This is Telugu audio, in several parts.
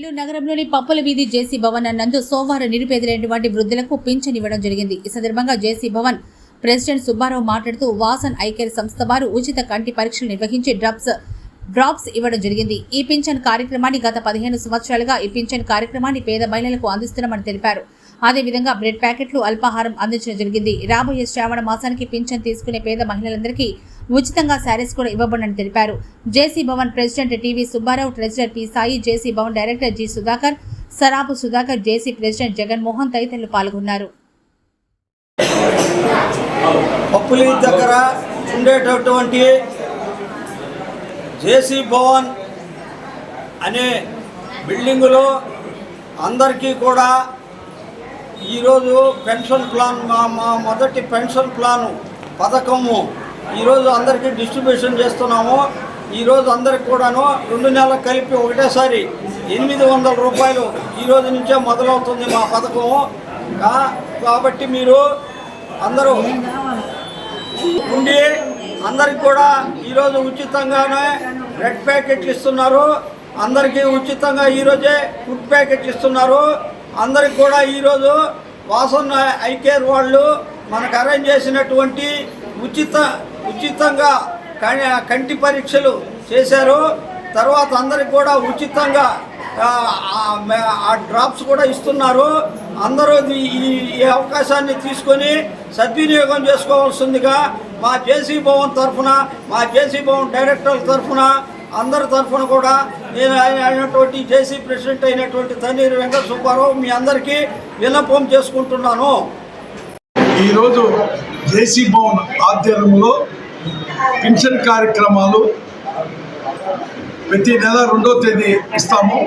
నెల్లూరు నగరంలోని పప్పుల వీధి జేసీ భవన్ నందు సోమవారం నిరుపేదలైనటువంటి వృద్ధులకు పింఛన్ ఇవ్వడం జరిగింది. ఈ సందర్భంగా జేసీ భవన్ ప్రెసిడెంట్ సుబ్బారావు మాట్లాడుతూ వాసన్ ఐ కేర్ సంస్థ వారు ఉచిత కంటి పరీక్షలు నిర్వహించి డ్రాప్స్ ఇవ్వడం జరిగింది. ఈ పింఛన్ కార్యక్రమాన్ని గత 15 సంవత్సరాలుగా ఈ పింఛన్ కార్యక్రమాన్ని పేద మహిళలకు అందిస్తున్నామని తెలిపారు. అదేవిధంగా బ్రెడ్ ప్యాకెట్లు, అల్పాహారం అందించడం జరిగింది. రాబోయే శ్రావణ మాసానికి పింఛన్ తీసుకునే పేద మహిళలందరికీ ఉచితంగా శారీస్ కూడా ఇవ్వబడని తెలిపారు. JC Bhavan president TV Subbarao, treasurer P Sai, JC Bhavan director G Sudhakar, Sarapu Sudhakar, JC president Jaganmohan తదితరులు పాల్గొన్నారు. పప్పులి దగ్గర ఉండేటటువంటి జేసీ భవన్ అనే బిల్డింగులో అందరికీ కూడా ఈరోజు పెన్షన్ ప్లాన్ మా మొదటి పెన్షన్ ప్లాను పథకము ఈరోజు అందరికీ డిస్ట్రిబ్యూషన్ చేస్తున్నాము. ఈరోజు అందరికి కూడాను 2 నెలలకు కలిపి ఒకటేసారి 800 రూపాయలు ఈరోజు నుంచే మొదలవుతుంది మా పథకము. కాబట్టి మీరు అందరూ ఉండి అందరికి కూడా ఈరోజు ఉచితంగానే బ్రెడ్ ప్యాకెట్లు ఇస్తున్నారు. అందరికీ ఉచితంగా ఈరోజే ఫుడ్ ప్యాకెట్లు ఇస్తున్నారు. అందరికి కూడా ఈరోజు వాసన్ ఐ కేర్ వాళ్ళు మనకు అరేంజ్ చేసినటువంటి ఉచితంగా కంటి పరీక్షలు చేశారు. తర్వాత అందరికి కూడా ఉచితంగా ఆ డ్రాప్స్ కూడా ఇస్తున్నారు. అందరూ ఈ అవకాశాన్ని తీసుకొని సద్వినియోగం చేసుకోవాల్సిందిగా మా జేసీ భవన్ తరఫున, మా జేసీ భవన్ డైరెక్టర్ల తరఫున, అందరి తరఫున కూడా నేను అయినటువంటి జేసీ ప్రెసిడెంట్ అయినటువంటి తన్నీరు వెంకట సుబ్బారావు మీ అందరికీ విన్నపం చేసుకుంటున్నాను. ఈరోజు జేసీ భవన్ ఆధ్వర్యంలో పెన్షన్ కార్యక్రమాలు ప్రతి నెల 2వ తేదీ ఇస్తాము.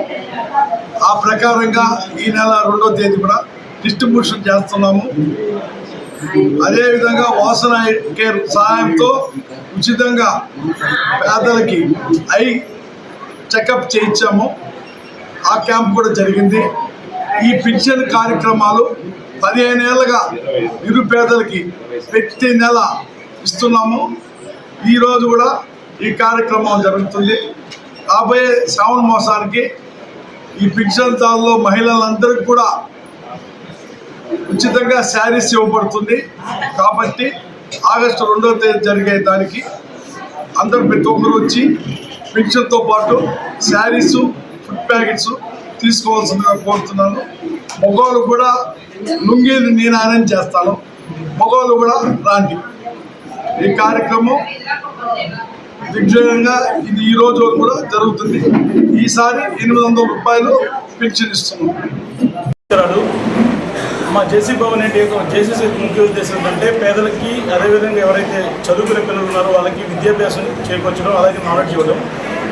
ఆ ప్రకారంగా ఈ నెల 2వ తేదీ కూడా డిస్ట్రిబ్యూషన్ చేస్తున్నాము. అదేవిధంగా వాసన కేర్ సహాయంతో ఉచితంగా పేదలకి ఐ చెకప్ చేయించాము. ఆ క్యాంప్ కూడా జరిగింది. ఈ పెన్షన్ కార్యక్రమాలు 15 ఏళ్ళుగా నిరుపేదలకి ప్రతి నెల ఇస్తున్నాము. ఈరోజు కూడా ఈ కార్యక్రమం జరుగుతుంది. రాబోయే శ్రావణ మాసానికి ఈ పెన్షన్ దానిలో మహిళలందరికీ కూడా ఉచితంగా శారీస్ ఇవ్వబడుతుంది. కాబట్టి ఆగస్టు 2వ తేదీ జరిగే దానికి అందరు ప్రతి ఒక్కరు వచ్చి పెన్షన్తో పాటు శారీసు, ఫుడ్ ప్యాకెట్స్ తీసుకోవాల్సిందిగా కోరుతున్నాను. మగవాళ్ళు కూడా లుంగీలు నేను అరేంజ్ చేస్తాను. మగవాళ్ళు కూడా రాండి. ఈ కార్యక్రమం దిగ్విజయంగా ఇది ఈ రోజు కూడా జరుగుతుంది. ఈసారి 800 రూపాయలు పెన్షన్ ఇస్తున్నాం. మా జేసీ భవన్ ఏంటి జేసీసీ ముఖ్య ఉద్దేశం ఏంటంటే పేదలకి, అదేవిధంగా ఎవరైతే చదువుకునే పిల్లలు ఉన్నారో వాళ్ళకి విద్యాభ్యాసం చేకూర్చడం, అలాగే నాలెడ్జ్ ఇవ్వడం.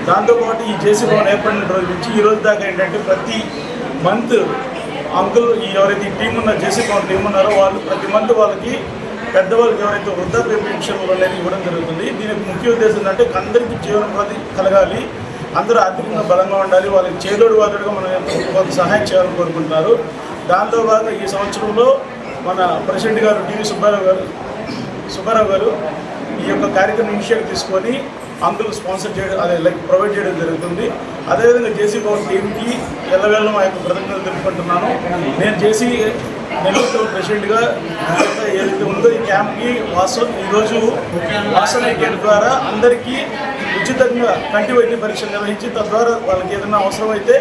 దాంతోపాటు ఈ జేసీ భవన్ ఏర్పడిన రోజు నుంచి ఈ రోజు దాకా ఏంటంటే ప్రతి మంత్ అంకుల్ ఎవరైతే ఈ టీం ఉన్న జేసీ భవన్ టీం ఉన్నారో వాళ్ళు ప్రతి మంత్ వాళ్ళకి పెద్దవాళ్ళకి ఎవరైతే వృద్ధాప్య పెన్షన్లు అనేది ఇవ్వడం జరుగుతుంది. దీనికి ముఖ్య ఉద్దేశం ఏంటంటే అందరికీ జీవనోపాధి కలగాలి, అందరూ ఆర్థికంగా బలంగా ఉండాలి, వాళ్ళకి చేదోడు వాదోడుగా మనం కొంత సహాయం చేయాలని కోరుకుంటున్నారు. దాంతోపాటు ఈ సంవత్సరంలో మన ప్రెసిడెంట్ గారు టీవీ సుబ్బారావు గారు ఈ యొక్క కార్యక్రమం ఇనిషియేటివ్ తీసుకొని అంకుల్ స్పాన్సర్ చేయడం, అదే ప్రొవైడ్ చేయడం జరుగుతుంది. అదేవిధంగా జేసీ భవన్ టీంకి ఎల్లవేళ మా యొక్క కృతజ్ఞతలు తెలుపుకుంటున్నాను. నేను జేసీ నెల్లూరు ప్రెసిడెంట్గా ఏదైతే ఉందో ఈ క్యాంప్కి ఈరోజు వాసన ఐ కేర్ ద్వారా అందరికీ ఉచితంగా కంటి వైద్య పరీక్షలు నిర్వహించి తద్వారా వాళ్ళకి ఏదైనా అవసరమైతే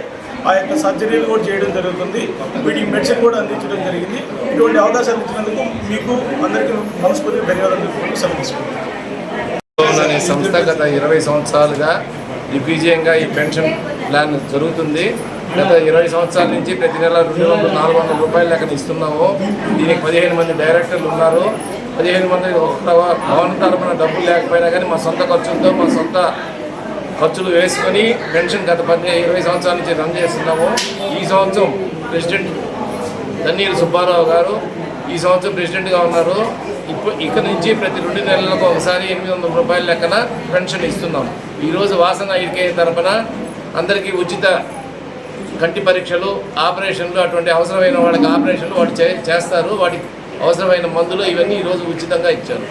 ఆ యొక్క సర్జరీలు కూడా చేయడం జరుగుతుంది. వీటికి మెడిసిన్ కూడా అందించడం జరిగింది. ఇటువంటి అవకాశాలు ఇచ్చినందుకు మీకు అందరికీ మనస్ఫూర్తిగా ధన్యవాదాలు తెలుపుకుంటూ సెలవు తీసుకుంటాం. అనే సంస్థ గత 20 సంవత్సరాలుగా దిగ్విజయంగా ఈ పెన్షన్ ప్లాన్ జరుగుతుంది. గత 20 సంవత్సరాల నుంచి ప్రతి నెల 200-400 రూపాయల లెక్కన ఇస్తున్నాము. దీనికి 15 మంది డైరెక్టర్లు ఉన్నారు. 15 మంది భవన తరపున డబ్బులు లేకపోయినా కానీ మా సొంత ఖర్చులతో, మా సొంత ఖర్చులు వేసుకొని పెన్షన్ గత 20 సంవత్సరాల నుంచి రన్ చేస్తున్నాము. ఈ సంవత్సరం ప్రెసిడెంట్ తన్నీరు సుబ్బారావు గారు ఈ సంవత్సరం ప్రెసిడెంట్గా ఉన్నారు. ఇక నుంచి ప్రతి 2 నెలలకు ఒకసారి 800 రూపాయల లెక్కన పెన్షన్ ఇస్తున్నాం. ఈరోజు వాసన ఐ కేర్ తరపున అందరికీ ఉచిత కంటి పరీక్షలు, ఆపరేషన్లు, అటువంటి అవసరమైన వాళ్ళకి ఆపరేషన్లు వాటి చేస్తారు. వాటికి అవసరమైన మందులు ఇవన్నీ ఈరోజు ఉచితంగా ఇచ్చారు.